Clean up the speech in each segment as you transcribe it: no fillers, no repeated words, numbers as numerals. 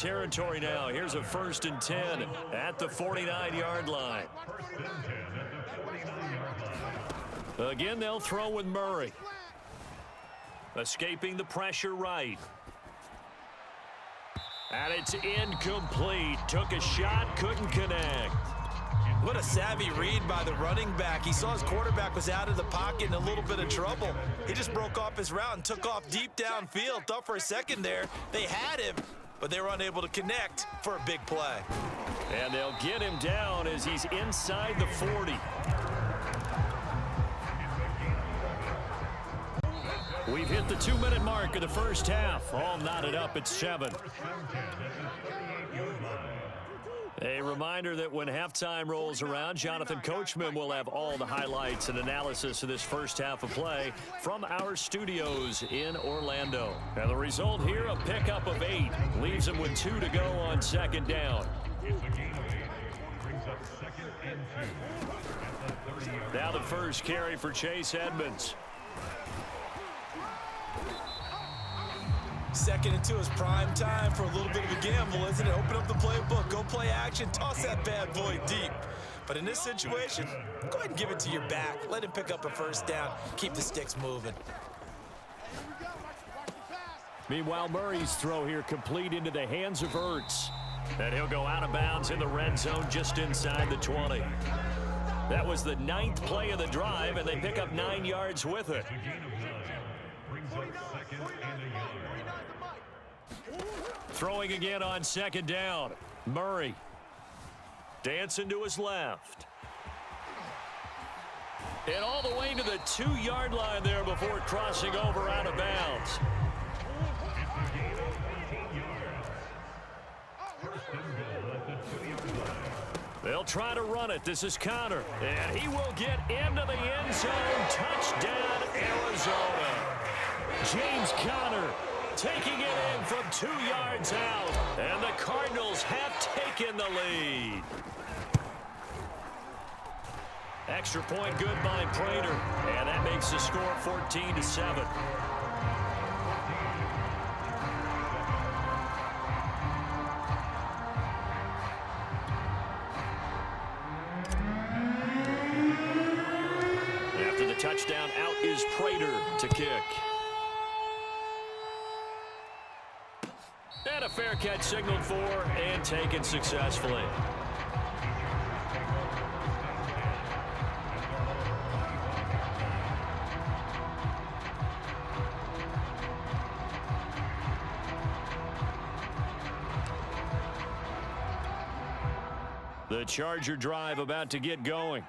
Territory now. Here's a 1st and 10 at the 49-yard line. Again, they'll throw with Murray. Escaping the pressure right. And it's incomplete. Took a shot, couldn't connect. What a savvy read by the running back. He saw his quarterback was out of the pocket in a little bit of trouble. He just broke off his route and took off deep downfield. Thought for a second there they had him, but they were unable to connect for a big play. And they'll get him down as he's inside the 40. We've hit the 2-minute mark of the first half. All knotted up at 7. A reminder that when halftime rolls around, Jonathan Coachman will have all the highlights and analysis of this first half of play from our studios in Orlando. And the result here, a pickup of 8. Leaves him with 2 to go on 2nd down. Now the first carry for Chase Edmonds. 2nd and 2 is prime time for a little bit of a gamble, isn't it? Open up the playbook, go play action, toss that bad boy deep. But in this situation, go ahead and give it to your back. Let him pick up a 1st down. Keep the sticks moving. Meanwhile, Murray's throw here complete into the hands of Ertz. And he'll go out of bounds in the red zone just inside the 20. That was the 9th play of the drive, and they pick up 9 yards with it. Throwing again on 2nd down. Murray dancing to his left. And all the way to the 2-yard line there before crossing over out of bounds. They'll try to run it. This is Connor. And he will get into the end zone. Touchdown, Arizona. James Conner taking it in from 2 yards out. And the Cardinals have taken the lead. Extra point good by Prater. And that makes the score 14-7. After the touchdown, out is Prater to kick. And a fair catch signaled for and taken successfully. The Charger drive about to get going.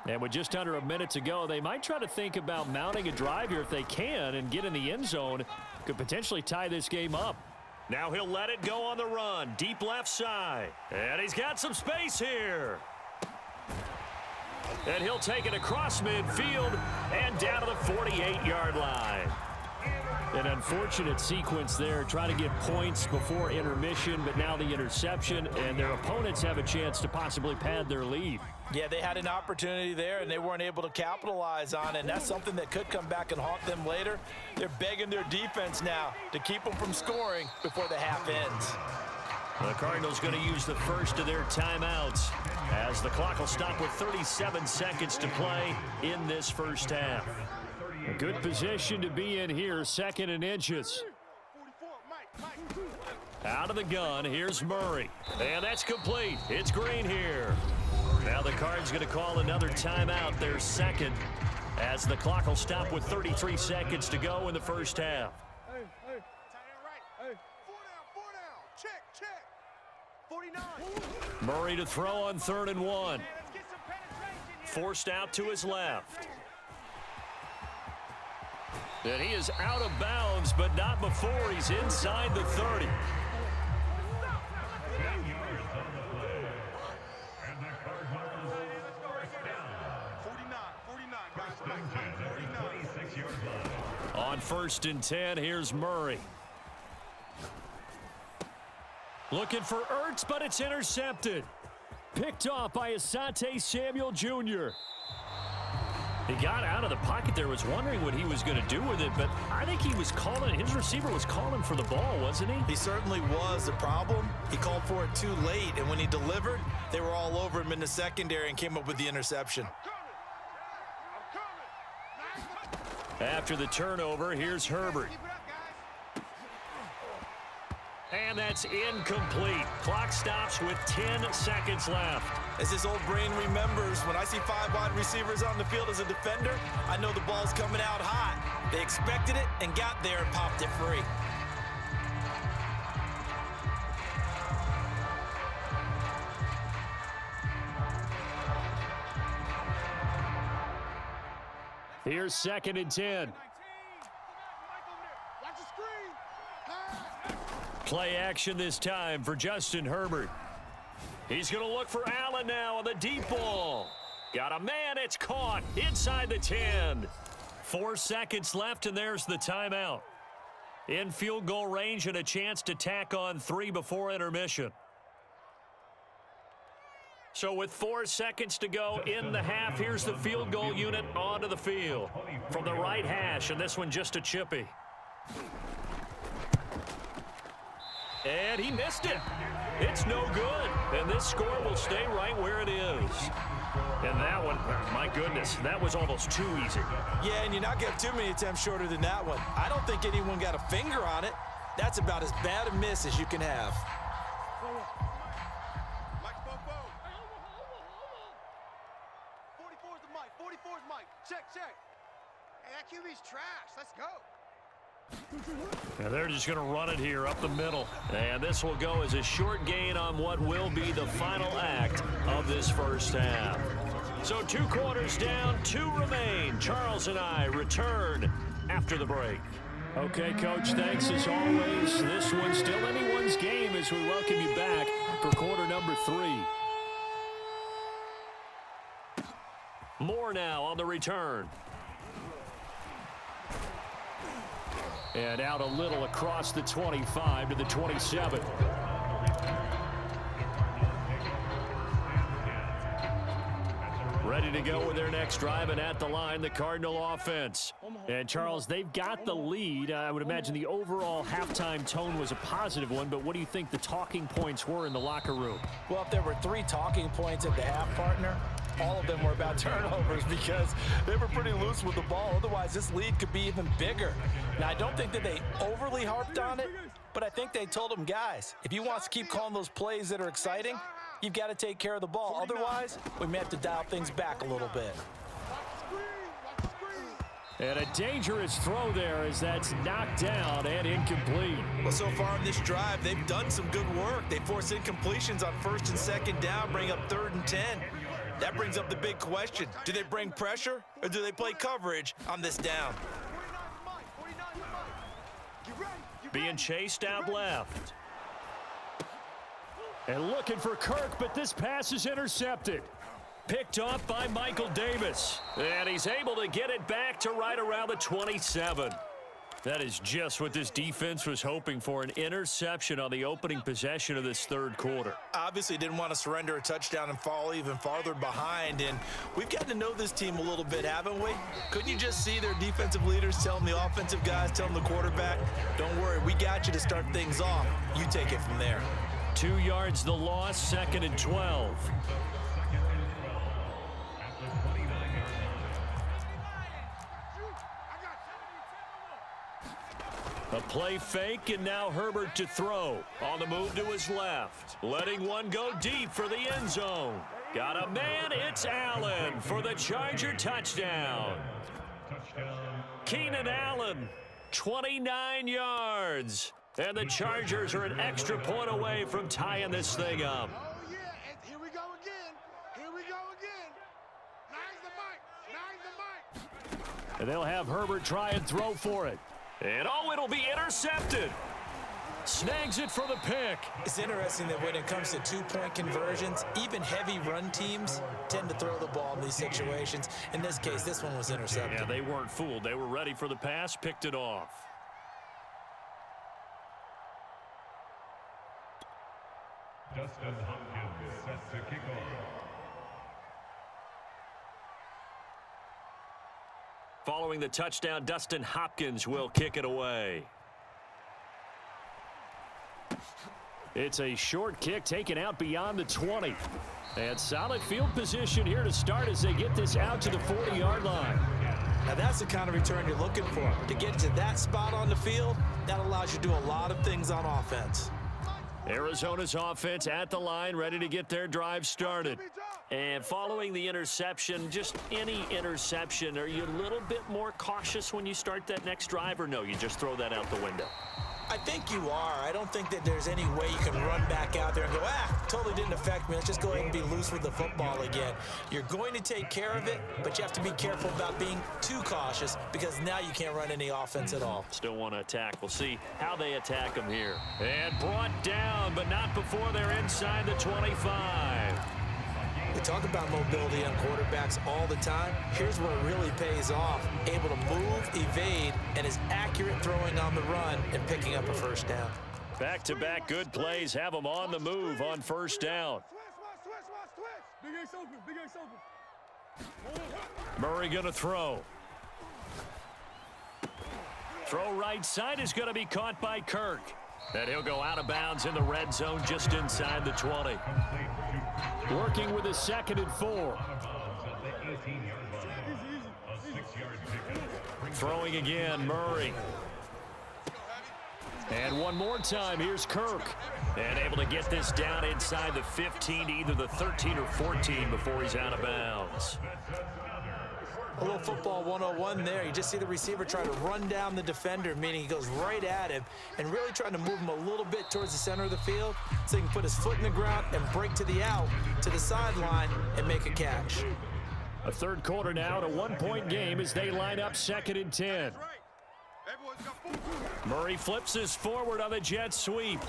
And with just under a minute to go, they might try to think about mounting a drive here if they can and get in the end zone. Could potentially tie this game up. Now he'll let it go on the run. Deep left side. And he's got some space here. And he'll take it across midfield and down to the 48-yard line. An unfortunate sequence there. Try to get points before intermission, but now the interception, and their opponents have a chance to possibly pad their lead. Yeah, they had an opportunity there, and they weren't able to capitalize on it, and that's something that could come back and haunt them later. They're begging their defense now to keep them from scoring before the half ends. The Cardinals going to use the first of their timeouts as the clock will stop with 37 seconds to play in this first half. A good position to be in here, 2nd and inches. Out of the gun, here's Murray. And that's complete. It's Green here. Now the Cards going to call another timeout, their 2nd, as the clock will stop with 33 seconds to go in the first half. Hey. 4 down. Check. 49. Murray to throw on 3rd and 1. Forced out to his left. And he is out of bounds, but not before he's inside the 30. On 1st and 10, here's Murray. Looking for Ertz, but it's intercepted. Picked off by Asante Samuel Jr. He got out of the pocket there, was wondering what he was going to do with it, but I think he was calling, his receiver was calling for the ball, wasn't he? He certainly was. The problem, he called for it too late, and when he delivered, they were all over him in the secondary and came up with the interception. After the turnover, here's Herbert. And that's incomplete. Clock stops with 10 seconds left. As his old brain remembers, when I see 5 wide receivers on the field as a defender, I know the ball's coming out hot. They expected it and got there and popped it free. Here's 2nd and 10. Play action this time for Justin Herbert. He's going to look for Allen now on the deep ball. Got a man, it's caught inside the 10. 4 seconds left, and there's the timeout. In field goal range and a chance to tack on 3 before intermission. So with 4 seconds to go in the half, here's the field goal unit onto the field. From the right hash, and this one just a chippy. And he missed it. It's no good. And this score will stay right where it is. And that one, my goodness, that was almost too easy. Yeah, and you're not getting too many attempts shorter than that one. I don't think anyone got a finger on it. That's about as bad a miss as you can have. 44's the mic. 44's mic. Check. Hey, that QB's trash. Let's go. And they're just going to run it here up the middle. And this will go as a short gain on what will be the final act of this first half. So 2 quarters down, 2 remain. Charles and I return after the break. Okay, Coach, thanks as always. This one's still anyone's game as we welcome you back for quarter number 3. More now on the return. And out a little across the 25 to the 27. Ready to go with their next drive, and at the line, the Cardinal offense. And, Charles, they've got the lead. I would imagine the overall halftime tone was a positive one, but what do you think the talking points were in the locker room? Well, if there were 3 talking points at the half, partner, all of them were about turnovers because they were pretty loose with the ball. Otherwise, this lead could be even bigger. Now, I don't think that they overly harped on it, but I think they told them, guys, if you want us to keep calling those plays that are exciting, you've got to take care of the ball. Otherwise, we may have to dial things back a little bit. And a dangerous throw there as that's knocked down and incomplete. Well, so far in this drive, they've done some good work. They force incompletions on 1st and 2nd down, bring up 3rd and 10. That brings up the big question. Do they bring pressure or do they play coverage on this down? Being chased out left. And looking for Kirk, but this pass is intercepted. Picked off by Michael Davis. And he's able to get it back to right around the 27. That is just what this defense was hoping for, an interception on the opening possession of this 3rd quarter. Obviously didn't want to surrender a touchdown and fall even farther behind, and we've gotten to know this team a little bit, haven't we? Couldn't you just see their defensive leaders telling the offensive guys, telling the quarterback, don't worry, we got you to start things off. You take it from there. 2 yards the loss, 2nd and 12. A play fake, and now Herbert to throw. On the move to his left. Letting one go deep for the end zone. Got a man, it's Allen for the Charger touchdown. Keenan Allen, 29 yards. And the Chargers are an extra point away from tying this thing up. Oh, yeah, and here we go again. Here we go again. Nice the mic. And they'll have Herbert try and throw for it. And oh, it'll be intercepted. Snags it for the pick. It's interesting that when it comes to 2-point conversions, even heavy run teams tend to throw the ball in these situations. In this case, this one was intercepted. Yeah, they weren't fooled. They were ready for the pass, picked it off. Justin Hopkins set to kick off. Following the touchdown, Dustin Hopkins will kick it away. It's a short kick taken out beyond the 20. And solid field position here to start as they get this out to the 40-yard line. Now that's the kind of return you're looking for. To get to that spot on the field, that allows you to do a lot of things on offense. Arizona's offense at the line, ready to get their drive started. And following the interception, just any interception, are you a little bit more cautious when you start that next drive, or no, you just throw that out the window? I think you are. I don't think that there's any way you can run back out there and go, totally didn't affect me. Let's just go ahead and be loose with the football again. You're going to take care of it, but you have to be careful about being too cautious because now you can't run any offense at all. Still want to attack. We'll see how they attack them here. And brought down, but not before they're inside the 25. We talk about mobility on quarterbacks all the time. Here's where it really pays off. Able to move, evade, and is accurate throwing on the run and picking up a first down. Back-to-back good plays have them on the move on first down. Murray going to throw. Throw right side is going to be caught by Kirk. And he'll go out of bounds in the red zone just inside the 20. Working with a 2nd and 4. Throwing again, Murray. And one more time, here's Kirk. And able to get this down inside the 15 to either the 13 or 14 before he's out of bounds. A little football 101 there. You just see the receiver try to run down the defender, meaning he goes right at him and really trying to move him a little bit towards the center of the field so he can put his foot in the ground and break to the out, to the sideline, and make a catch. A third quarter now, and a one-point game as they line up 2nd and 10. Murray flips this forward on the jet sweep.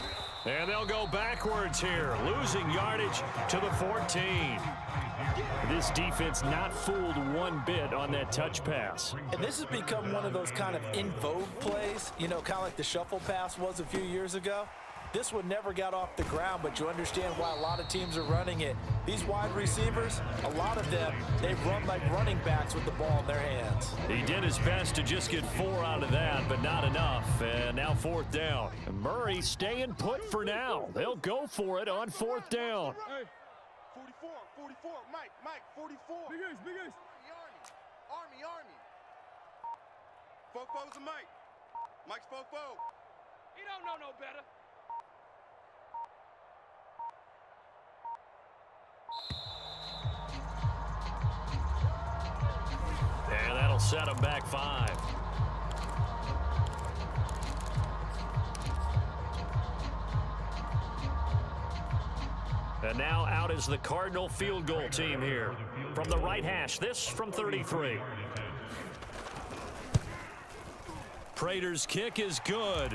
And they'll go backwards here, losing yardage to the 14. This defense not fooled one bit on that touch pass. And this has become one of those kind of in vogue plays, you know, kind of like the shuffle pass was a few years ago. This one never got off the ground, but you understand why a lot of teams are running it. These wide receivers, a lot of them, they run like running backs with the ball in their hands. He did his best to just get 4 out of that, but not enough. And now 4th down. Murray staying put for now. They'll go for it on 4th down. Hey, 44, Mike, 44. Big ace. Army. Fofo's a Mike. Mike's Fofo. He don't know no better. And that'll set him back 5. And now out is the Cardinal field goal team here. From the right hash, this from 33. Prater's kick is good.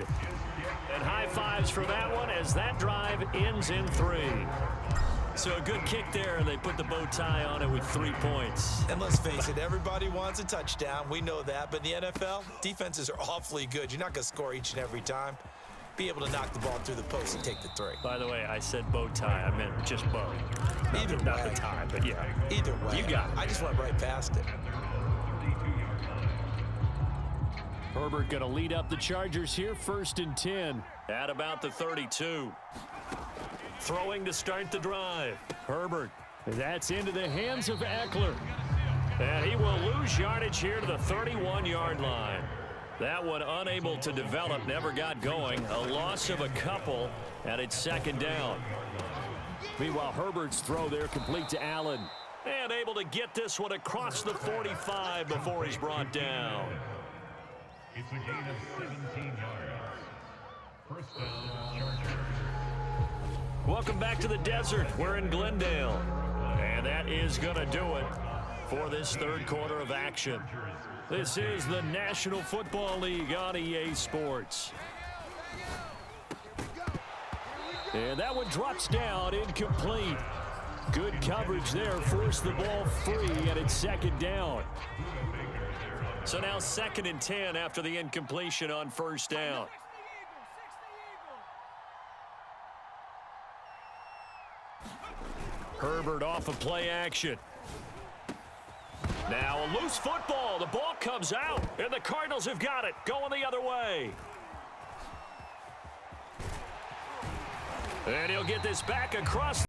And high fives for that one as that drive ends in 3. So a good kick there, and they put the bow tie on it with 3 points. And let's face it, everybody wants a touchdown. We know that. But in the NFL, defenses are awfully good. You're not going to score each and every time. Be able to knock the ball through the post and take the 3. By the way, I said bow tie. I meant just bow. Either not way. the tie, but yeah. Either way. You got it. I just went right past it. Herbert going to lead up the Chargers here, 1st and 10. At about the 32. Throwing to start the drive. Herbert. That's into the hands of Eckler. And he will lose yardage here to the 31-yard line. That one unable to develop, never got going. A loss of a couple, and it's 2nd down. Meanwhile, Herbert's throw there complete to Allen. And able to get this one across the 45 before he's brought down. It's a gain of 17 yards. First down, Chargers. Welcome back to the desert. We're in Glendale. And that is going to do it for this third quarter of action. This is the National Football League on EA Sports. And that one drops down, incomplete. Good coverage there, forced the ball free, and it's 2nd down. So now 2nd and 10 after the incompletion on 1st down. Herbert off of play action. Now a loose football. The ball comes out, and the Cardinals have got it, going the other way. And he'll get this back across